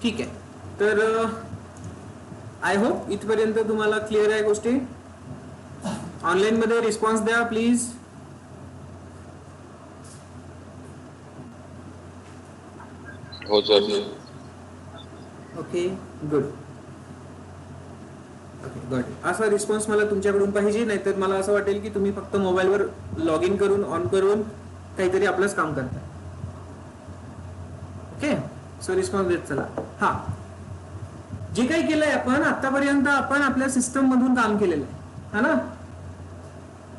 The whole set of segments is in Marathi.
ठीक आहे. तर आय होप इथपर्यंत तुम्हाला क्लिअर आहे गोष्टी. ऑनलाईन मध्ये रिस्पॉन्स द्या प्लीज. हो sir. Okay good. Okay good. असा रिस्पॉन्स मला तुमच्याकडून पाहिजे, नाहीतर मला असं वाटेल की तुम्ही फक्त मोबाईलवर लॉग इन करून ऑन करून काहीतरी आपलंच काम करता. ओके सो रिस्पॉन्स देत चला. हा जे काही केलंय आपण आतापर्यंत आपण आपल्या सिस्टम मधून काम केलेलं आहे, हा ना.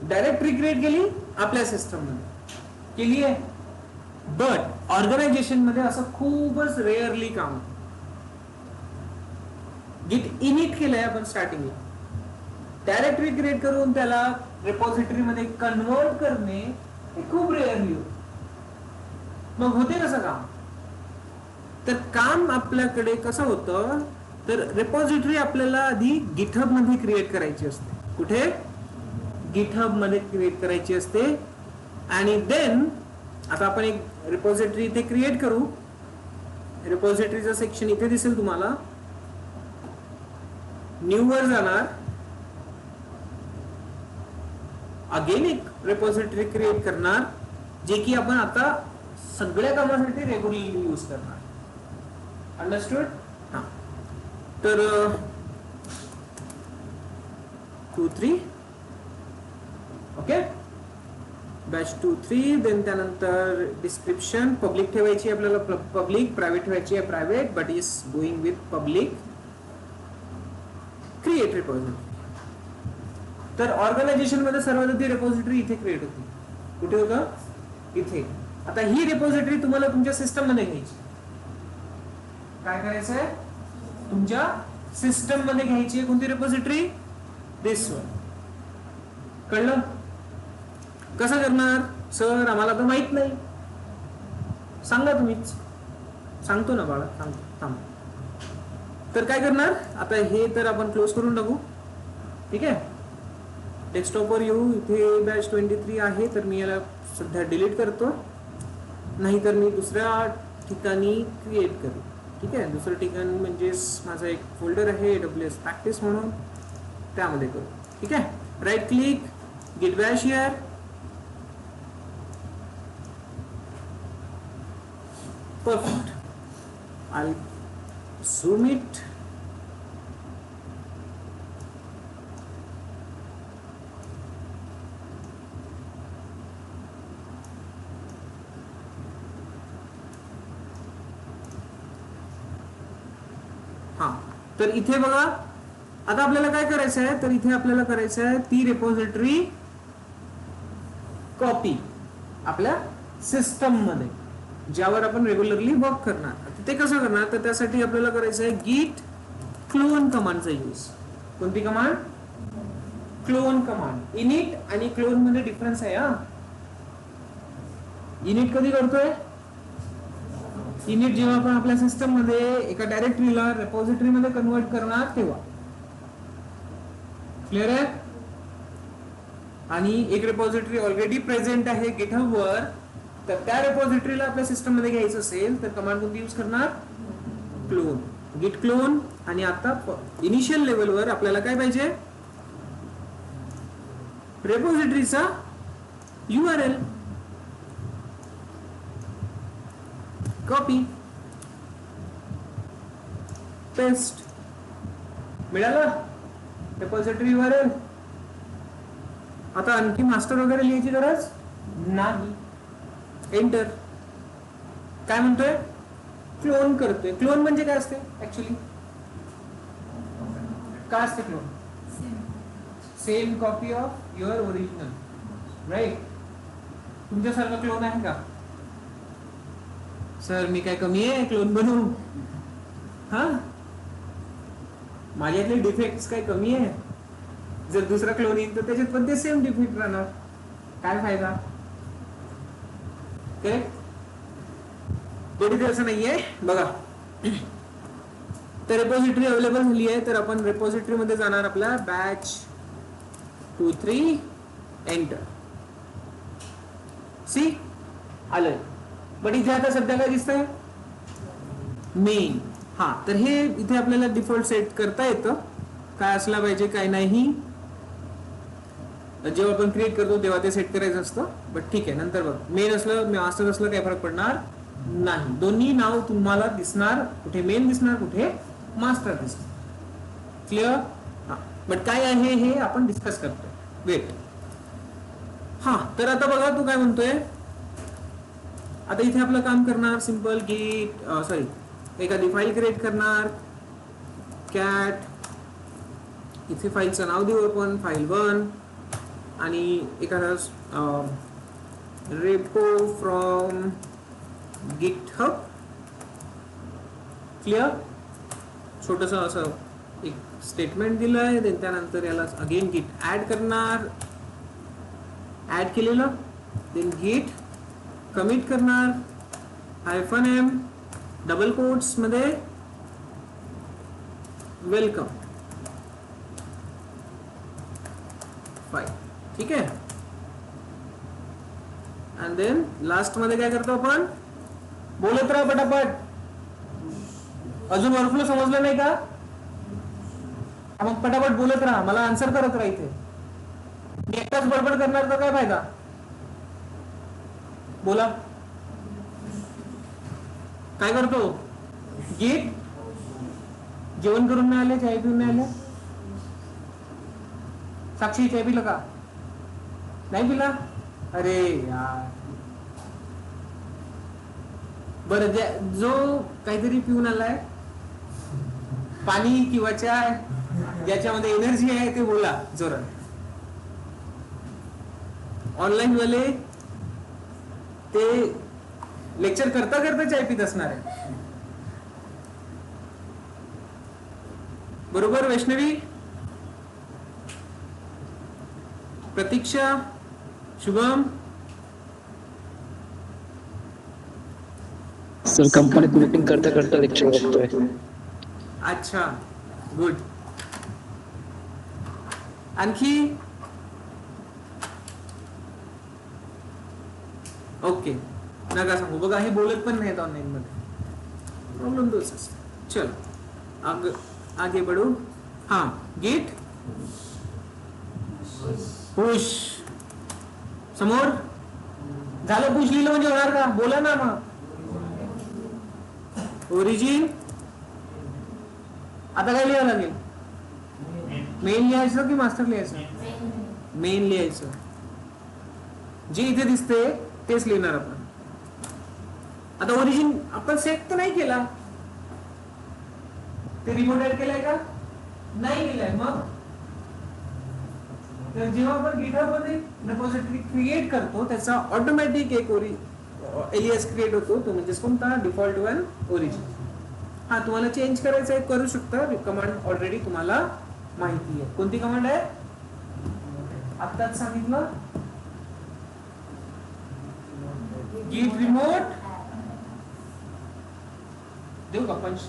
डायरेक्टरी क्रिएट केली आपल्या सिस्टम मध्ये केली आहे. बट ऑर्गनायझेशन मध्ये असं खूपच रेअरली काम होतं. गिट इनिट केलंय आपण स्टार्टिंगला. डायरेक्टरी क्रिएट करून त्याला रेपॉझिटरी मध्ये कन्वर्ट करणे हे खूप रेअरली होत. मग होते कसं काम? तर काम आपल्याकडे कसं होतं, तर रेपॉझिटरी आपल्याला आधी गिटहब मध्ये क्रिएट करायची असते. कुठे? गिटहब मध्ये क्रिएट करायची असते. आणि देन आता आपण एक रेपॉझिटरी इथे क्रिएट करू. रेपॉझिटरीचा सेक्शन इथे दिसेल तुम्हाला. न्यू वर जाणार. अगेन एक रेपॉझिटरी क्रिएट करणार, जे की आपण आता सगळ्या कामासाठी रेग्युलरली यूज करणार. अंडरस्टूड? हा. तर 2-3 ओके. बॅच 2-3. देन त्यानंतर डिस्क्रिप्शन पब्लिक ठेवायची आपल्याला, पब्लिक. प्रायव्हेट ठेवायची आहे private, but is going with public. Create repository. तर ऑर्गनायझेशन मध्ये सर्वात आधी रेपॉझिटरी इथे क्रिएट होती. कुठे होतं? इथे. आता ही रेपॉझिटरी तुम्हाला तुमच्या सिस्टम मध्ये घ्यायची. काय करायचंय? तुमच्या सिस्टम मध्ये घ्यायची आहे. कोणती रेपॉझिटरी? दिस वन. कळलं? कसं करणार? सर आम्हाला तर माहित नाही. सांगा तुम्हीच. सांगतो ना बाळा, सांगतो. थांब. तर काय करणार? आता हे तर आपण क्लोज करून टाकू. ठीक आहे. डेस्कटॉपवर येऊ. इथे बॅच 23 आहे, तर मी याला सध्या डिलीट करतो. नाहीतर मी दुसऱ्या ठिकाणी क्रिएट करू. ठीक आहे. दुसरं ठिकाण म्हणजे माझा एक फोल्डर आहे AWS प्रॅक्टिस म्हणून, त्यामध्ये करू. ठीक आहे. राईट क्लिक, गिट Bash here. Perfect. I'll zoom it. हा. तर इथे बघा, आता आपल्याला काय करायचं आहे, तर इथे आपल्याला करायचं आहे ती रेपॉझिटरी कॉपी आपल्या सिस्टम मध्ये, ज्यावर आपण रेग्युलरली वर्क करणार. ते कसं करणार? तर त्यासाठी आपल्याला करायचं आहे git clone कमांडचा यूज. कोणती कमांड? Clone command. इनिट आणि क्लोन मध्ये डिफरन्स आहे. हा. इनिट कधी करतोय? इनिट जेव्हा आपण आपल्या सिस्टम मध्ये एका डायरेक्टरीला रेपॉझिटरी मध्ये कन्वर्ट करणार तेव्हा. क्लिअर आहे? आणि एक रेपॉझिटरी ऑलरेडी प्रेझेंट आहे गिटहब वर, तर त्या रेपॉझिटरीला आपल्या सिस्टम मध्ये घ्यायचं असेल तर कमांड कोणती यूज करणार? क्लोन. गिट क्लोन. आणि आता इनिशियल लेवलवर आपल्याला काय पाहिजे? रेपॉझिटरीचा URL. Copy paste. मिळाला रेपॉझिटरी URL. आता आणखी मास्टर वगैरे लिहायची गरज नाही. एंटर. काय म्हणतोय? क्लोन करतोय. क्लोन म्हणजे काय असते ऍक्च्युली? काय असते clone? Same copy of your original. Right. तुमच्यासारखं क्लोन आहे का? सर मी काय कमी आहे क्लोन बनवू? हा. माझ्यातले डिफेक्ट काय कमी आहे? जर दुसरा क्लोन येईल तर त्याच्यात पण ते सेम डिफेक्ट राहणार. काय फायदा? करेक्ट. असं नाहीये बघा. तर रेपॉझिटरी अवेलेबल झाली आहे, तर आपण रेपॉझिटरी मध्ये जाणार. आपला बॅच 2-3 एंटर. आलंय. बट इथे आता सध्या काय दिसतंय? मेन. हा, तर हे इथे आपल्याला डिफॉल्ट सेट करता येतं काय असला पाहिजे काय नाही. जेव्हा आपण क्रिएट करतो तेव्हा ते सेट करायचं असतं. बट ठीक आहे, नंतर बघ. मेन असलं मास्टर असलं काही फरक पडणार नाही. दोन्ही नाव तुम्हाला दिसणार, कुठे मेन दिसणार कुठे मास्टर दिसणार. क्लिअर? हा, बट काय आहे हे आपण डिस्कस करतोय. वेट. हा, तर आता बघा तू काय म्हणतोय. आता इथे आपलं काम करणार सिंपल गेट, सॉरी, एखादी फाईल क्रिएट करणार. कॅट, इथे फाईलचं नाव देऊ आपण file1 आणि एखादा रेपो फ्रॉम गिटहब. क्लिअर? छोटस असं एक स्टेटमेंट दिलंय. त्यानंतर याला अगेन गिट ऍड करणार. ऍड केलेलं, देन गिट कमिट करणार, -m डबल कोट्स मध्ये वेलकम फाईल. ठीक आहे. अँड देन लास्ट मध्ये काय करतो आपण, बोलत राहा पटापट. अजून वर्कफ्लो समजलं नाही का? मग पटापट बोलत राहा, मला आन्सर करत राहा. इथे मी एकटाच बडबड करणार तर काय फायदा. बोला. काय करतो? गेट. जेवण करून नाही आले, चाय पिऊन नाही आले? साक्षी चाय पिलं का? नाही पिला? अरे यार. बरं, जो काहीतरी पिऊन आलाय, पाणी किंवा चाय, ज्याच्यामध्ये एनर्जी आहे ते बोला जोरात. ऑनलाईन वाले ते लेक्चर करता करता चाय पित असणार आहे. बरोबर वैष्णवी, प्रतीक्षा, शुभम? सर कंपनीत मीटिंग करता करता लेक्चर बघतोय. अच्छा, गुड. आणखी? ओके, नका सांगू. बघा, हे बोलत पण नाहीत ऑनलाईन मध्ये. प्रॉब्लेम तोच असतो. चल आगे बढ़ो. हाँ, गेट पुश. समोर झालं. पुश लिहिलं म्हणजे होणार का? बोला ना मग. ओरिजिन. आता काय लिहावं लागेल? मेन लिहायचं की मास्टर लिहायचं? मेन लिहायचं. जे इथे दिसते तेच लिहिणार आपण. आता ओरिजिन आपण सेट तर नाही केला. ते रिमोट ऍड केलाय का? नाही केलाय. मग तर जेव्हा आपण गिटहब मध्ये रिपॉझिटरी क्रिएट करतो त्याचा ऑटोमॅटिक एक एलियास क्रिएट होतो. तो म्हणजे कोणता? Default one origin. हा, तुम्हाला चेंज करायचं आहे करू शकता. कमांड ऑलरेडी तुम्हाला माहिती आहे. कोणती कमांड आहे? आत्ताच सांगितलं. गिट रिमोट. देऊ का पंच?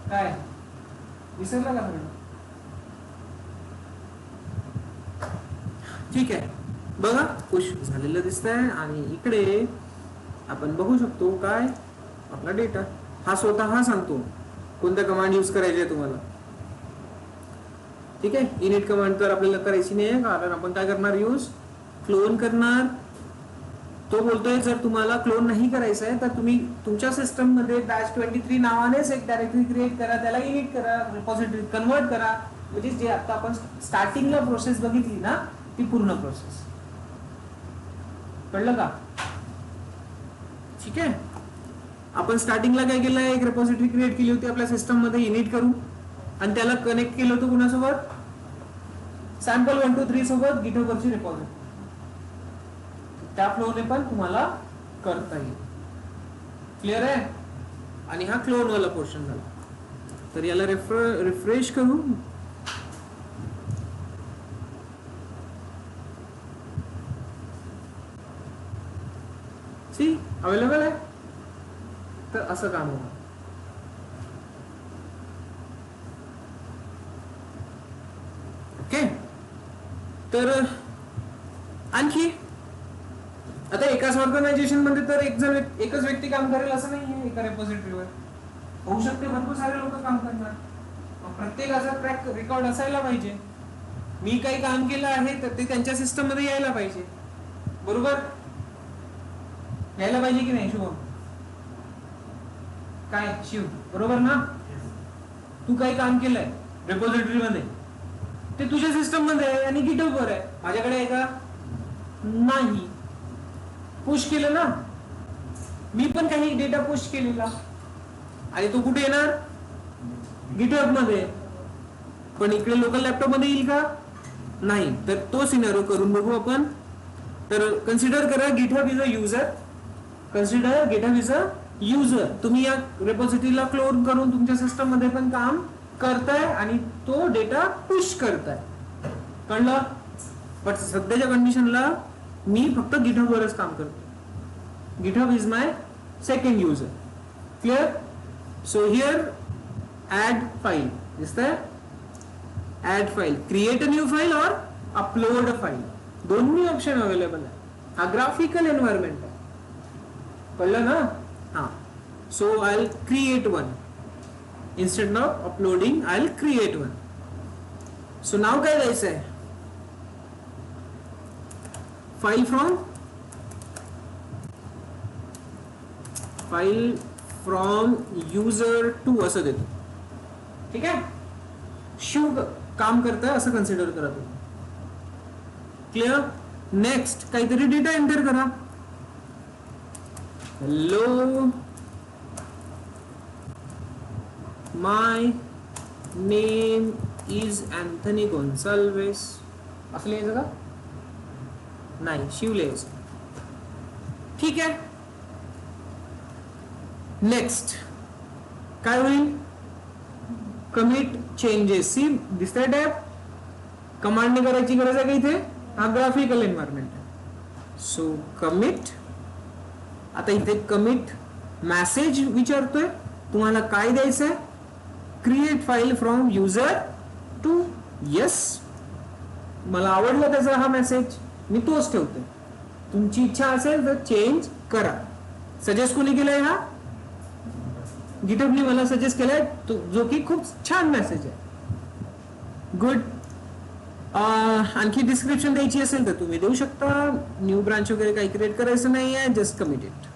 काय विसरला का तुम्ही? ठीक आहे. बघा, पुश झालेलं दिसतंय आणि इकडे आपण बघू शकतो काय आपला डेटा. हा स्वतः सांगतो कोणत्या कमांड यूज करायची तुम्हाला. ठीक आहे. इनिट कमांड तर आपल्याला करायची नाही, कारण आपण काय करणार? यूज क्लोन करणार. तो बोलतोय जर तुम्हाला क्लोन नाही करायचं आहे तर तुम्ही तुमच्या सिस्टम मध्ये -23 नावानेच एक डायरेक्टरी क्रिएट करा, त्याला इनिट करा, रिपॉझिटरी कन्वर्ट करा. म्हणजे जे आता आपण स्टार्टिंगला प्रोसेस बघितली ना ती पूर्ण प्रोसेस. कळलं का? ठीक आहे. आपण स्टार्टिंगला काय केलं? एक रिपॉझिटरी क्रिएट केली होती आपल्या सिस्टम मध्ये इनिट करून आणि त्याला कनेक्ट केलं होतं कुणासोबत? सॅम्पल 1 2 3 सोबत गिटहब वरची रिपॉझिटरी. त्या फ्लोने पण तुम्हाला करता येईल. क्लिअर आहे? आणि हा क्लोन वाला पोर्शन झाला. तर याला रिफ्रेश करू. सी अवेलेबल आहे. तर असं काम होणार. ओके. तर आणखी आता एका ऑर्गनायझेशन मध्ये तर एकच व्यक्ती काम करेल असं नाहीये एका रेपॉझिटरीवर. होऊ शकते भरपूर सारे लोक काम करणार. प्रत्येकाचा ट्रॅक रेकॉर्ड असायला पाहिजे. मी काही काम केलं आहे तर ते त्यांच्या सिस्टम मध्ये यायला पाहिजे. बरोबर यायला पाहिजे की नाही शुभम? काय शिव बरोबर ना? तू काही काम केलंय रेपॉझिटरी मध्ये ते तुझ्या सिस्टम मध्ये आहे आणि गिटहब वर आहे. माझ्याकडे आहे का? नाही. पुश केलं ना मी पण काही डेटा पुश केलेला आणि तो कुठे येणार? गिटहब मध्ये. पण इकडे लोकल लॅपटॉप मध्ये येईल का? नाही. तर तो सिनेरिओ करून बघू आपण. तर कन्सिडर करा GitHub is a user. Consider GitHub is a user. तुम्ही या रेपॉझिटरीला क्लोन करून तुमच्या सिस्टम मध्ये पण काम करताय आणि तो डेटा पुश करताय. कळलं? पण सध्याच्या कंडिशनला मी फक्त गिटहब वरच काम करतो. GitHub is my second user. Clear? So here add file दिसतंय? Add file, create a new file और अपलोड अ फाईल, दोन्ही ऑप्शन अवेलेबल आहे. हा ग्राफिकल एन्व्हायरमेंट आहे. कळलं ना? हा. So I will create one instead of uploading. I'll create one. So now काय द्यायचं आहे? file from user to असं देतो. ठीक आहे? शिव काम करतंय असं कन्सिडर करा तुम्ही. क्लिअर? नेक्स्ट काहीतरी डेटा एंटर करा. Hello, my name is Anthony Gonsalves असं लिहायचं का? नाही, शिव लिहायचं. ठीक आहे. नेक्स्ट काय होईल? Commit changes. सी दिसतंय टॅब? कमांडने करायची गरज आहे का इथे? हा ग्राफिकल एन्व्हायरमेंट आहे. So commit. आता इथे कमिट मेसेज विचारतोय तुम्हाला काय द्यायचंय? Create file from user two. Yes, मला आवडला त्याचा हा मेसेज, मी तोच ठेवतोय. तुमची इच्छा असेल तर चेंज करा. सजेस्ट कोणी केलंय? हा गिटहबने मला सजेस्ट केलाय, जो की खूप छान मेसेज आहे. गुड. आणखी डिस्क्रिप्शन द्यायची असेल तर तुम्ही देऊ शकता. न्यू ब्रांच वगैरे काही क्रिएट करायचं नाही आहे, just commit it.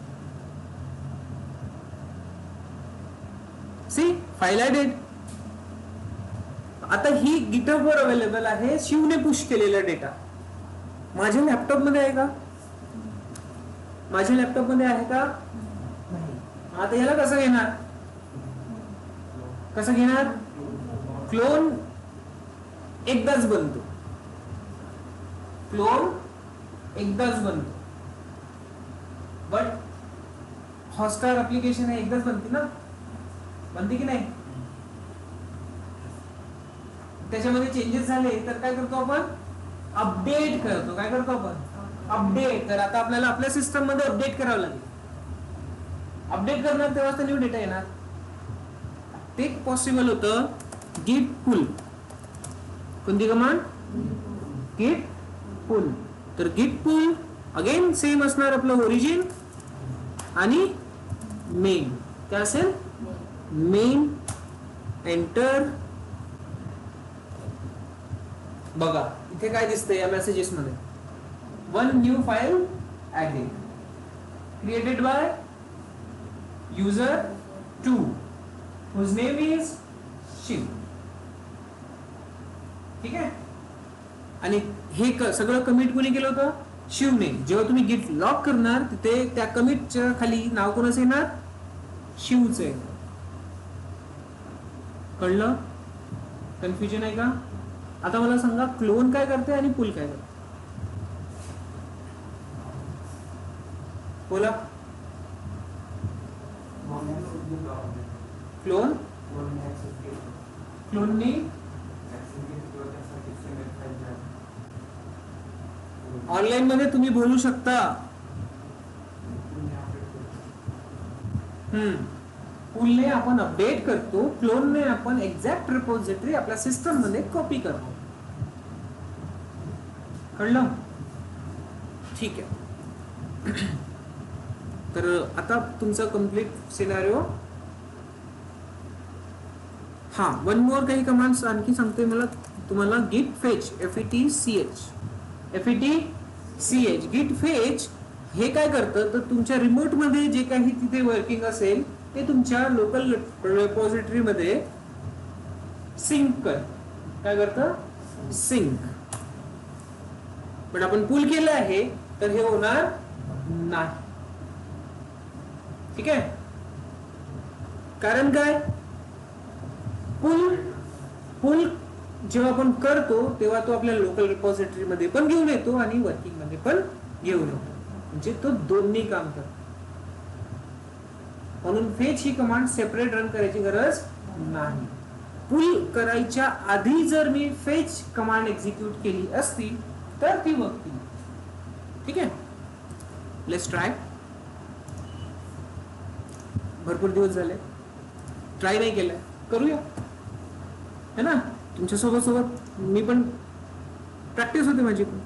See file added. आता ही गिटहब वर अवेलेबल आहे. शिवने पुश केलेला डेटा माझ्या लॅपटॉप मध्ये आहे का? माझ्या लॅपटॉप मध्ये आहे का? नाही. आता याला कसं घेणार? कसं घेणार? क्लोन एकदाच बनतो. क्लोन एकदाच बनतो. बट हॉटस्टार ऍप्लिकेशन आहे एकदाच बनते ना? बनते की नाही? त्याच्यामध्ये चेंजेस झाले तर काय करतो आपण? अपडेट करतो. काय करतो आपण? अपडेट. तर आता आपल्याला आपल्या सिस्टम मध्ये अपडेट करावं लागेल. अपडेट करणार तेव्हाच न्यू डेटा येणार. ते पॉसिबल होतं git pull. कोणती कमांड? git pull. तर git pull अगेन सेम असणार आपलं ओरिजिन आणि मेन. काय असेल? मेन. एंटर. बघा इथे काय दिसतंय या मेसेजेस मध्ये? One new file added created by user 2 whose name is Shiv. ठीक आहे. आणि हे सगळं कमिट कोणी केलं होतं? शिवने. जेव्हा तुम्ही गिट लॉक करणार तिथे त्या कमिटच्या खाली नाव कोणाचं येणार? शिवचं येणार. कळलं? कन्फ्युजन आहे का? आता मला सांगा क्लोन काय करते आणि पुल काय करते? बोला. क्लोन क्लोननी ऑनलाईन मध्ये तुम्ही बोलू शकता. पुलने आपण अपडेट करतो, क्लोनने आपण एक्झॅक्ट रिपॉझिटरी आपल्या सिस्टम मध्ये कॉपी करतो. कळलं? ठीक आहे. तर आता तुमचा कम्प्लीट सिनारिओ. हा, वन मोर काही कमांड्स आणखी सांगतोय मला तुम्हाला. गिट फेच, FETCH गिट फेच हे काय करतं, तर तुमच्या रिमोट मध्ये जे काही तिथे वर्किंग असेल ते तुमच्या लोकल रेपॉझिटरी मध्ये सिंक कर. काय करतं? सिंक. पण आपण पुल केलं आहे तर हे होणार नाही. ठीक आहे. कारण काय? पुल जेव्हा आपण करतो तेव्हा तो आपल्या लोकल रिपॉझिटरी मध्ये पण घेऊन येतो आणि वर्किंग मध्ये पण घेऊन येतो, म्हणजे तो दोन्ही काम करतो. म्हणून फेच ही कमांड सेपरेट रन करायची गरज नाही. पुल करायच्या आधी जर मी फेच कमांड एक्झिक्यूट केली असती तर ती बघती. ठीक आहे. Let's try. भरपूर दिवस झाले ट्राय नाही केलंय, करूया है ना. तुमच्या सोबत मी पण प्रॅक्टिस होते माझी पण.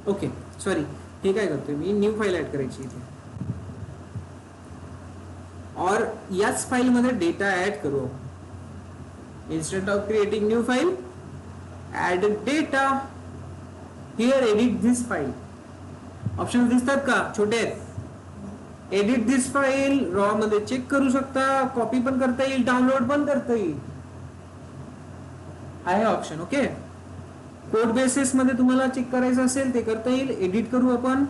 ओके, सॉरी, हे काय करतोय मी, न्यू फाईल ऍड करायची इथे. और याच फाईल मध्ये डेटा ऍड करू. Instead of creating new file, add data. Here edit this file. Option दिसतात का? छोटे आहेत. एडिट दिस फाईल रॉ मध्ये चेक करू शकता, कॉपी पण करता येईल, डाउनलोड पण करता येईल, आहे ऑप्शन. ओके. कोड बेसिस मध्ये तुम्हाला चेक करायचं असेल ते करता येईल. एडिट करू आपण.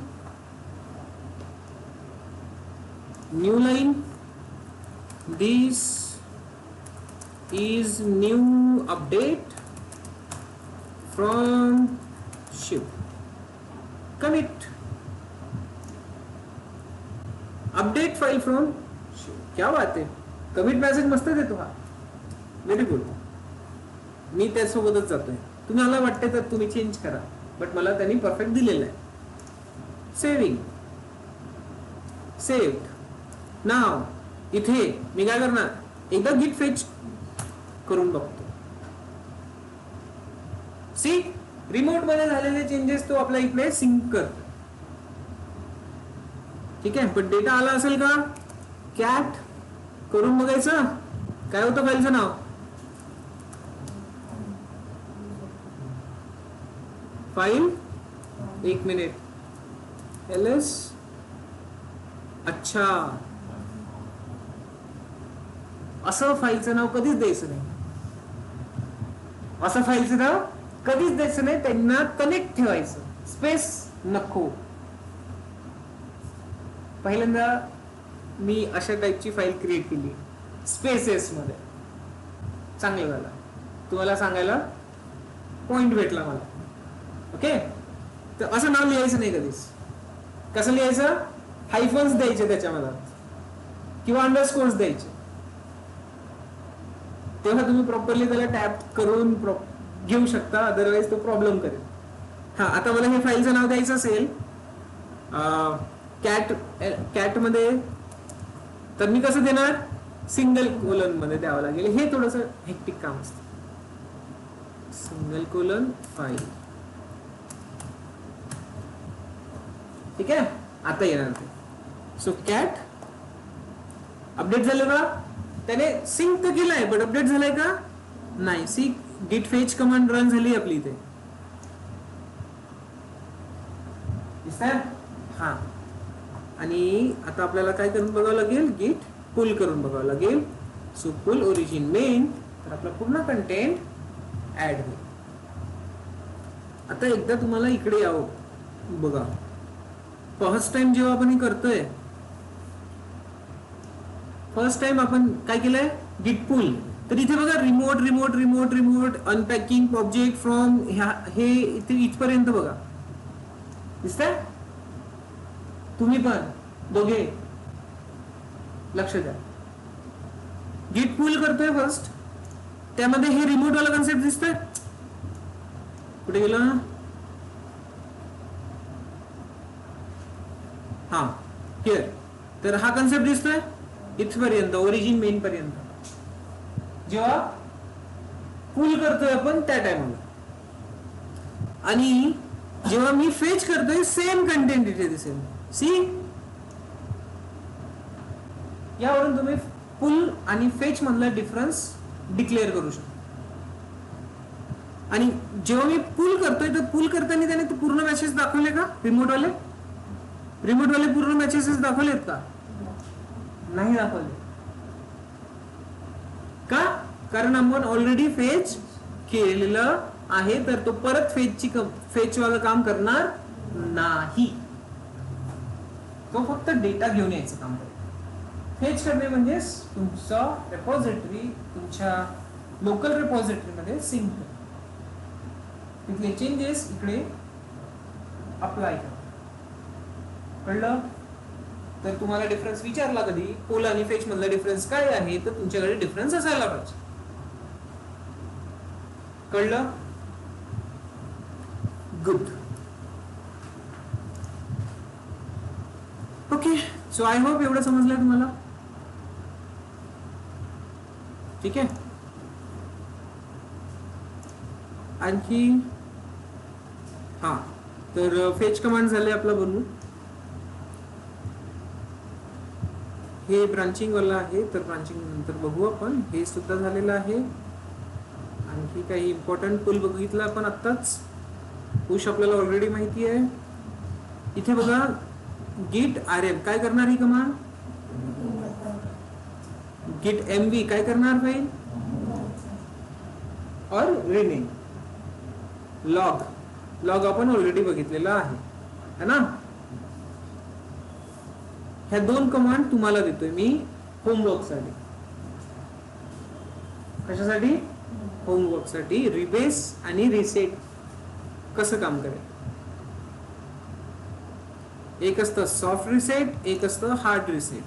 New line, this is new update from ship. Commit update file from. क्या बात है, कमिट मेसेज मस्त देतो हा. Very good. मी त्यासोबतच जातोय. तुम्हाला वाटते तर तुम्ही चेंज करा, बट मला त्यांनी परफेक्ट दिलेलं आहे. Saving, saved. नाव इथे मी काय करणार, एकदा गिट फेच करून बघतो. सी, रिमोट मध्ये झालेले चेंजेस तो आपल्या इकडे सिंक करतो. ठीक आहे. पण डेटा आला असेल का? कॅट करून बघायचं. काय होतं फाईलचं नाव? फाईल, एक मिनिट, ls. अच्छा, असं फाईलचं नाव कधीच द्यायचं नाही. असं फाईलचं नाव कधीच द्यायचं नाही. त्यांना कनेक्ट ठेवायचं, स्पेस नको. पहिल्यांदा मी अशा टाईपची फाईल क्रिएट केली स्पेसेस मध्ये. चांगलं झालं, तुम्हाला सांगायला पॉइंट भेटला मला. ओके. तर असं नाव लिहायचं नाही कधीच. कसं लिहायचं? हायफन्स द्यायचे त्याच्यामध्ये किंवा अंडरस्कोर्स द्यायचे, तेव्हा तुम्ही प्रॉपरली त्याला टॅप करून घेऊ शकता. अदरवाईज तो प्रॉब्लेम करेल. हा, आता मला हे फाईलचं नाव द्यायचं असेल कॅट मध्ये, तर मी कसं देणार? सिंगल कोलन मध्ये द्यावं लागेल. हे थोडस हेक्टिक काम असतं. Single colon file. ठीक आहे. आता येणार ते. सो कॅट अपडेट झालं का? त्याने सिंक तर केलंय, पण अपडेट झालाय का? नाही. सी, गिट फेच कमांड रन झाली आपली इथे. दिसतंय? हा. आणि आता आपल्याला काय करून बघावं लागेल? गिट पुल करून बघावं लागेल. सो पुल ओरिजिन मेन, तर आपला पूर्ण कंटेंट ऍड होईल. आता एकदा तुम्हाला इकडे यावं बघा. फर्स्ट टाइम जेव्हा आपण हे करतोय, फर्स्ट टाइम आपण काय केलंय? गिट पुल. तर इथे बघा, remote remote remote remote unpacking object from, हे इथे इथपर्यंत बघा. दिसतंय? तुम्ही पण दोघे लक्ष द्या. गिट पुल करतोय फर्स्ट, त्यामध्ये हे रिमोट वाला कन्सेप्ट दिसतोय. कुठे गेलं? हा, हिअर. तर हा कन्सेप्ट दिसतोय इथपर्यंत, ओरिजिन मेन पर्यंत. जेव्हा पुल करतोय आपण त्या टाइमला, आणि जेव्हा मी फेच करतोय सेम कंटेंट इथे दिसेल. सी, यावरून तुम्ही पुल आणि फेच मधला डिफरन्स डिक्लेअर करू शकता. आणि जेव्हा मी पुल करतोय तर पुल करताना त्याने पूर्ण मॅचेस दाखवले का? रिमोटवाले पूर्ण मॅचेस दाखवलेत का? नाही दाखवले. का? कारण आपण ऑलरेडी फेच केलेलं आहे, तर तो परत फेच वाला काम करणार नाही. तो फक्त डेटा घेऊन यायचं काम करतो. फेच करणे म्हणजे तुमचा रेपॉझिटरी तुमच्या लोकल रेपॉझिटरी मध्ये सिंक करणे, तिथले चेंजेस इकडे अप्लाय करा. कळलं? तर तुम्हाला डिफरन्स विचारला कधी पुल आणि फेच मधला डिफरन्स काय आहे, तर तुमच्याकडे डिफरन्स असायला पाहिजे. कळलं? Good. Okay, so I hope एवढं समजलं तुम्हाला. ठीक आहे. आणखी हा, तर फेच कमांड झाले आपला बनवून. हे ब्रांचिंग वाला आहे, तर ब्रांचिंग नंतर बघू आपण. हे सुद्धा झालेलं आहे. आणखी काही इम्पॉर्टंट पुल बघितला आपण आत्ताच. पुश आपल्याला ऑलरेडी माहिती आहे. इथे बघा git rm काय करणार ही कमांड? git mv काय करणार फाईल? और रिनेम. लॉग आपण ऑलरेडी बघितलेला आहे ना. ह्या दोन कमांड तुम्हाला देतोय मी होमवर्क साठी. कशासाठी? होमवर्क साठी. रिबेस आणि रिसेट कसं काम करेल. एक असतं सॉफ्ट रिसेट, एक असतं हार्ड रिसेट.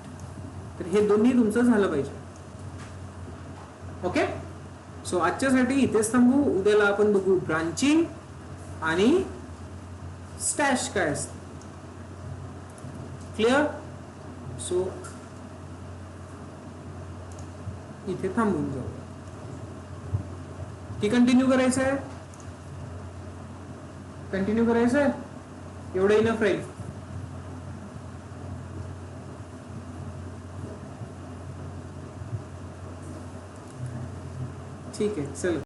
तर हे दोन्ही तुमचं झालं पाहिजे. ओके, सो आजच्यासाठी इथेच थांबू. उद्याला आपण बघू ब्रांचिंग आणि स्टॅश काय असतं. क्लिअर? सो इथे थांबून जाऊ की कंटिन्यू करायचं आहे? कंटिन्यू करायचं आहे. एवढं इनफ राहील. ठीक आहे, चल.